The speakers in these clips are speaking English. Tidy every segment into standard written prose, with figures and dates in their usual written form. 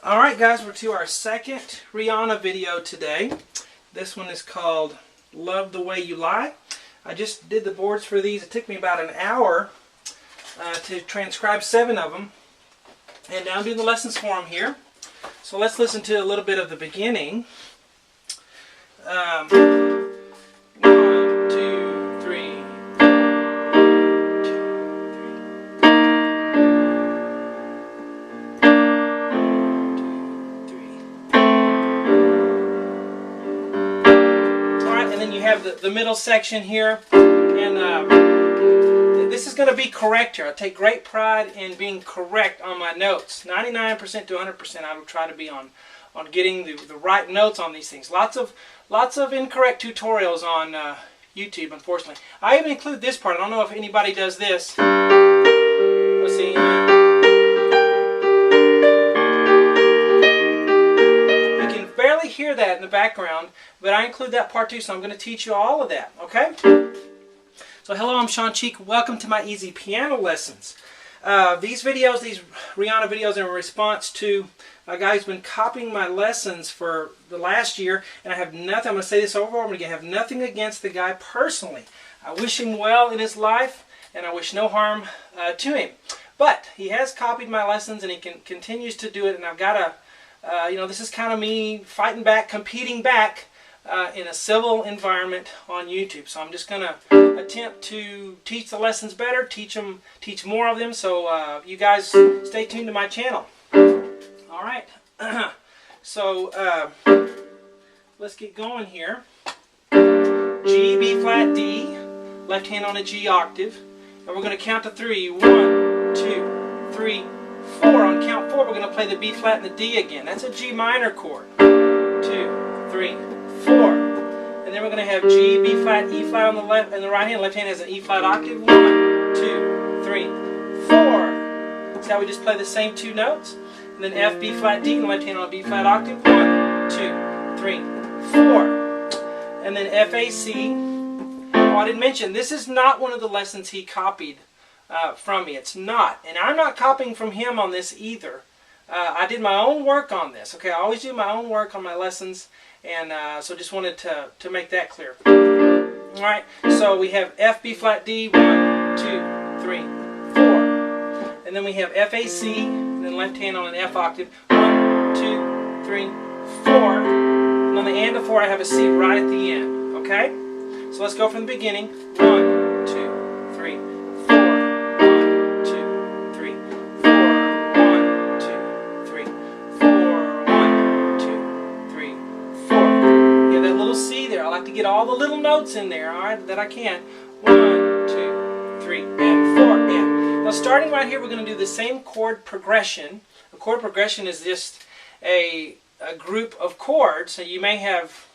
Alright guys, we're to our second Rihanna video today. This one is called Love the Way You Lie. I just did the boards for these. It took me about an hour to transcribe 7 of them. And now I'm doing the lessons for them here. So let's listen to a little bit of the beginning. 1, 2, 3. You have the middle section here, and this is going to be correct here. I take great pride in being correct on my notes. 99% to 100% I will try to be on getting the right notes on these things. Lots of incorrect tutorials on YouTube, unfortunately. I even include this part. I don't know if anybody does this. Let's see. Barely hear that in the background, but I include that part too, so I'm going to teach you all of that, okay? So hello, I'm Shawn Cheek. Welcome to my easy piano lessons. These videos, these Rihanna videos, are in response to a guy who's been copying my lessons for the last year, and I have nothing, I'm going to say this over and over again, I have nothing against the guy personally. I wish him well in his life, and I wish no harm to him. But he has copied my lessons, and he continues to do it, and I've got to this is kind of me fighting back, competing back in a civil environment on YouTube. So I'm just going to attempt to teach the lessons better, teach more of them. So you guys stay tuned to my channel. All right. So let's get going here. G, B flat, D, left hand on a G octave, and we're going to count to 3. 1, 2, 3, 4. On count 4, we're going to play the B flat and the D again. That's a G minor chord. 2, 3, 4. And then we're going to have G, B flat, E flat on the left and the right hand. Left hand has an E flat octave. 1, 2, 3, 4. See how we just play the same 2 notes? And then F, B flat, D, and the left hand on a B flat octave. 1, 2, 3, 4. And then F, A, C. Oh, I didn't mention, this is not one of the lessons he copied from me. It's not. And I'm not copying from him on this either. I did my own work on this. Okay, I always do my own work on my lessons, and so just wanted to make that clear. Alright, so we have F, B flat, D, 1, 2, 3, 4. And then we have F, A, C, and then left hand on an F octave. 1, 2, 3, 4. And on the and of 4 I have a C right at the end. Okay? So let's go from the beginning. 1, 2, 3, 4. To get all the little notes in there, alright, that I can. 1, 2, 3, and 4. And now starting right here, we're going to do the same chord progression. A chord progression is just a group of chords. So you may have,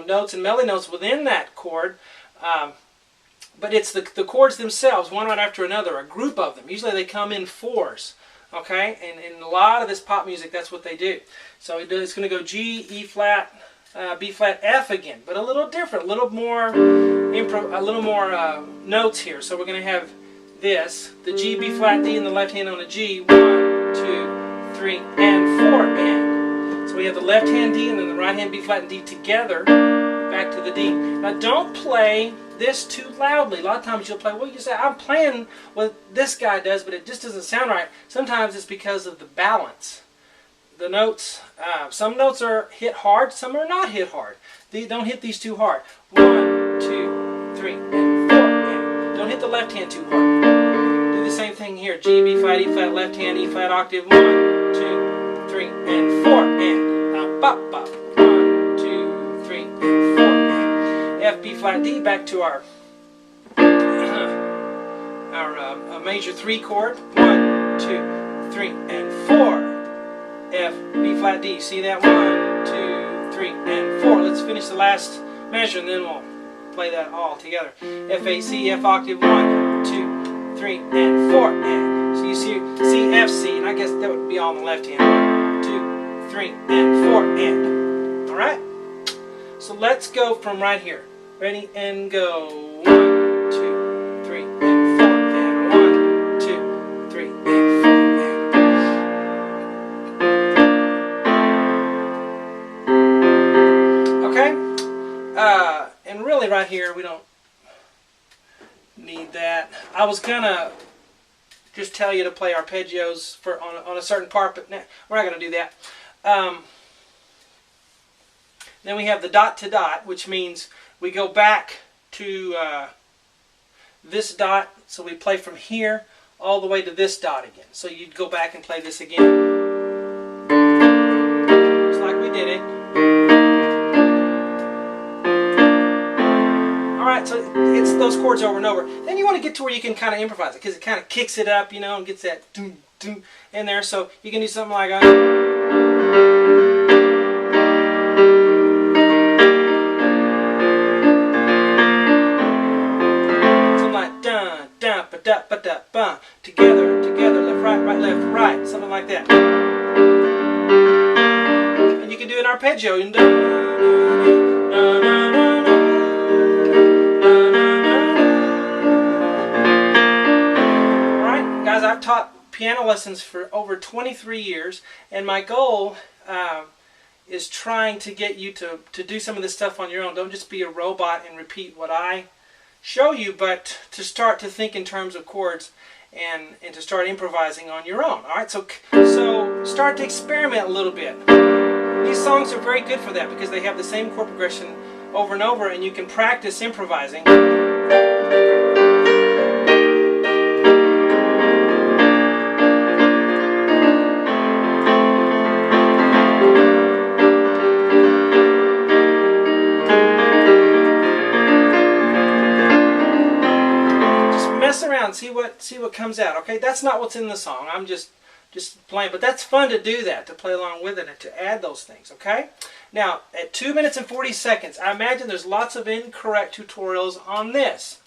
notes and melody notes within that chord, but it's the chords themselves, one right after another, a group of them. Usually they come in 4s. Okay, and in a lot of this pop music, that's what they do. So it's going to go G, E flat, B flat, F again, but a little different, a little more notes here. So we're going to have this, the G, B flat, D, and the left hand on a G. 1, 2, 3, and 4. And so we have the left hand D and then the right hand B flat and D together, back to the D. Now don't play this too loudly. A lot of times you'll play, well, you say, I'm playing what this guy does, but it just doesn't sound right. Sometimes it's because of the balance. The notes, some notes are hit hard, some are not hit hard. Don't hit these too hard. 1, 2, 3, and 4. And don't hit the left hand too hard. Do the same thing here. G, B flat, E flat, left hand, E flat octave. 1, 2, 3, and 4. And now bop, bop. 1, 2, 3, and 4. And F, B flat, D. Back to our major 3 chord. 1, 2, 3, and 4. F, B flat, D. See that? 1, 2, 3, and 4. Let's finish the last measure and then we'll play that all together. F, A, C, F octave. 1, 2, 3, and 4. And so you see C, F, C, and I guess that would be all on the left hand. 1, 2, 3, and 4. And. Alright? So let's go from right here. Ready? And go. 1, 2, 3, and 4. And 1, 2, 3, and 4. And. right here. We don't need that. I was gonna just tell you to play arpeggios on a certain part, but we're not gonna do that. Then we have the dot to dot, which means we go back to this dot, so we play from here all the way to this dot again. So you'd go back and play this again, just like we did it. Alright, so it's those chords over and over. Then you want to get to where you can kind of improvise it, because it kind of kicks it up, you know, and gets that doom, doom in there. So you can do something like ba-da-ba-da-ba, together, together, left, left, right, something like that. And you can do an arpeggio. Alright, guys, I've taught piano lessons for over 23 years, and my goal is trying to get you to do some of this stuff on your own. Don't just be a robot and repeat what I show you, but to start to think in terms of chords and to start improvising on your own. Alright, so start to experiment a little bit. These songs are very good for that because they have the same chord progression over and over, and you can practice improvising. Around, see what comes out. Okay, that's not what's in the song. I'm just playing, but that's fun to do that, to play along with it and to add those things. Okay, now at 2 minutes and 40 seconds, I imagine there's lots of incorrect tutorials on this,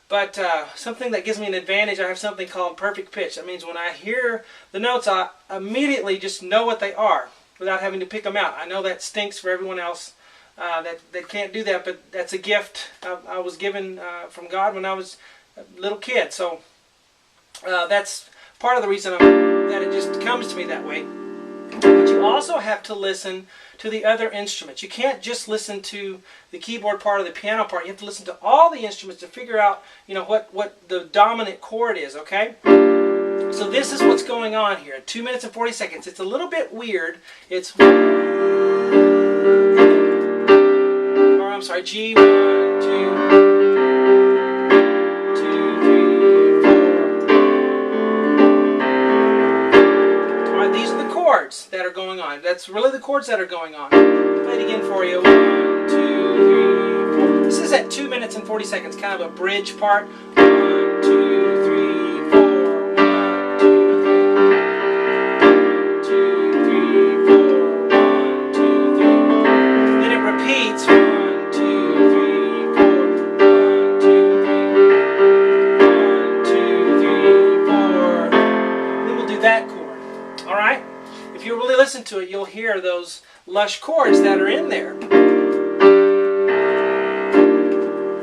but something that gives me an advantage, I have something called perfect pitch. That means when I hear the notes, I immediately just know what they are without having to pick them out. I know that stinks for everyone else that can't do that, but that's a gift I was given from God when I was little kid, so that's part of the reason that it just comes to me that way. But you also have to listen to the other instruments. You can't just listen to the keyboard part or the piano part. You have to listen to all the instruments to figure out, you know, what the dominant chord is. Okay, so this is what's going on here at 2 minutes and 40 seconds. It's a little bit weird. It's G, 1, 2. That are going on. That's really the chords that are going on. Play it again for you. 1, 2, 3, 4. This is at 2 minutes and 40 seconds, kind of a bridge part. 1, 2, 3, 4. 1, 2, 3, 4. 1, 2, 3. Then it repeats. 1, 2, 3, 4. 1, 2, 3. 1, 2, 3, 4. Then we'll do that chord. All right. If you really listen to it, you'll hear those lush chords that are in there.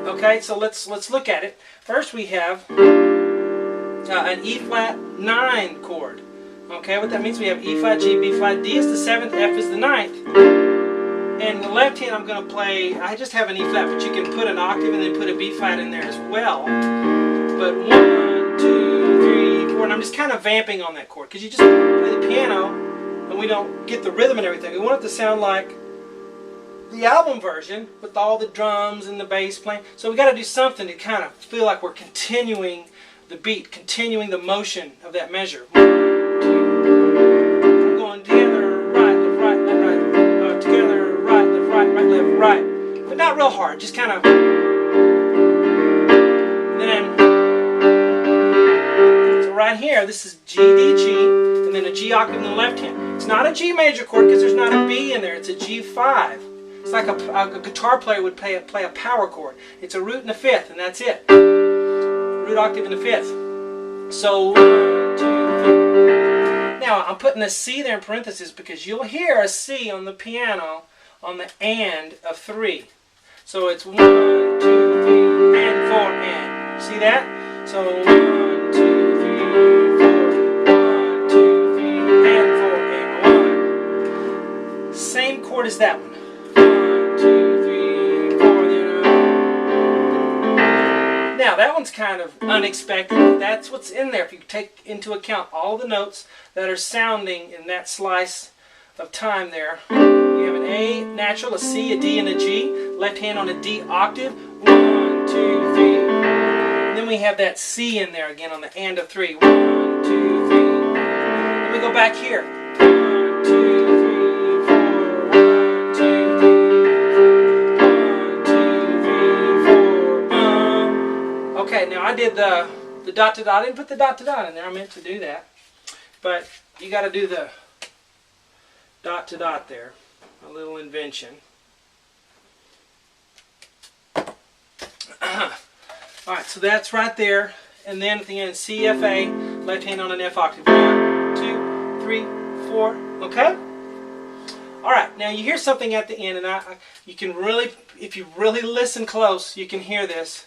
Okay, so let's look at it. First we have an E flat 9 chord. Okay, what that means, we have E flat, G, B flat, D is the 7th, F is the 9th. And the left hand I'm going to play, I just have an E flat, but you can put an octave and then put a B flat in there as well. But 1, 2, 3, 4, and I'm just kind of vamping on that chord, because you just play the piano and we don't get the rhythm and everything. We want it to sound like the album version with all the drums and the bass playing. So we got to do something to kind of feel like we're continuing the beat, continuing the motion of that measure. 1, 2. I'm going together, right, left, right, left, right. Together, right, left, right, left, right. But not real hard, just kind of. And then, so right here, this is G, D, G, and then a G octave in the left hand. It's not a G major chord because there's not a B in there. It's a G5. It's like a guitar player would play a power chord. It's a root and a fifth, and that's it. Root octave and a fifth. So 1, 2, 3. Now I'm putting a C there in parentheses because you'll hear a C on the piano on the and of 3. So it's 1, 2, 3, and 4, and. See that? So 1, 2, 3, 4. Same chord as that one. 1, 2, 3, 4. sounds kind of unexpected, but that's what's in there. If you take into account all the notes that are sounding in that slice of time there. You have an A natural, a C, a D, and a G. Left hand on a D octave. 1, 2, 3. And then we have that C in there again on the and of 3. 1, 2, 3. Then we go back here. 1, 2, 3, 4. 1, 2, 3. 1, 2, 3, 4. Okay, now I did the dot to dot. I didn't put the dot to dot in there. I meant to do that. But you got to do the dot to dot there. A little invention. Alright, so that's right there. And then at the end, C, F, A, left hand on an F octave. 1, 2, 3, 4. Okay? Alright, now you hear something at the end, and you can really, if you really listen close, you can hear this.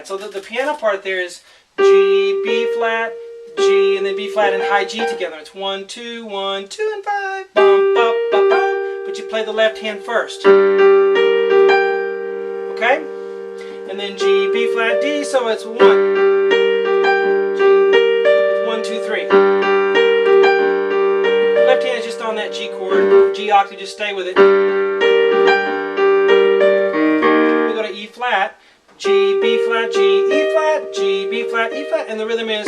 So the piano part there is G, B flat, G, and then B flat and high G together. It's 1, 2, 1, 2, and 5. Bum, bum, bum, bum. But you play the left hand first. Okay? And then G, B flat, D, so it's 1. G, it's 1, 2, 3. The left hand is just on that G chord. G octave, just stay with it. We go to E flat. G, B flat, G, E flat, G, B flat, E flat, and the rhythm is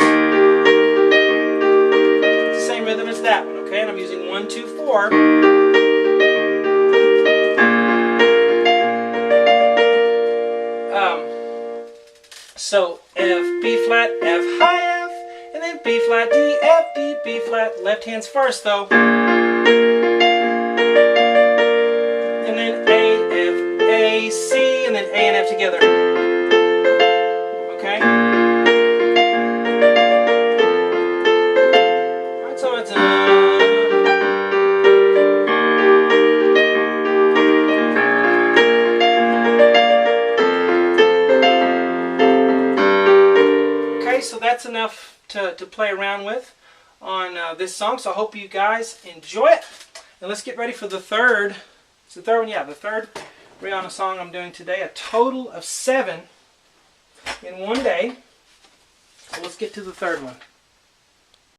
the same rhythm as that one, okay? And I'm using 1, 2, 4. So F, B flat, F, high F, and then B flat, D, F, D, B flat. Left hand's first though. And then A, F, A, C, and then A and F together. Okay? Alright, so it's okay, so that's enough to play around with on this song. So I hope you guys enjoy it. And let's get ready for the third. It's the third one, yeah, the third Rihanna song I'm doing today. A total of 7 in one day. So let's get to the third one.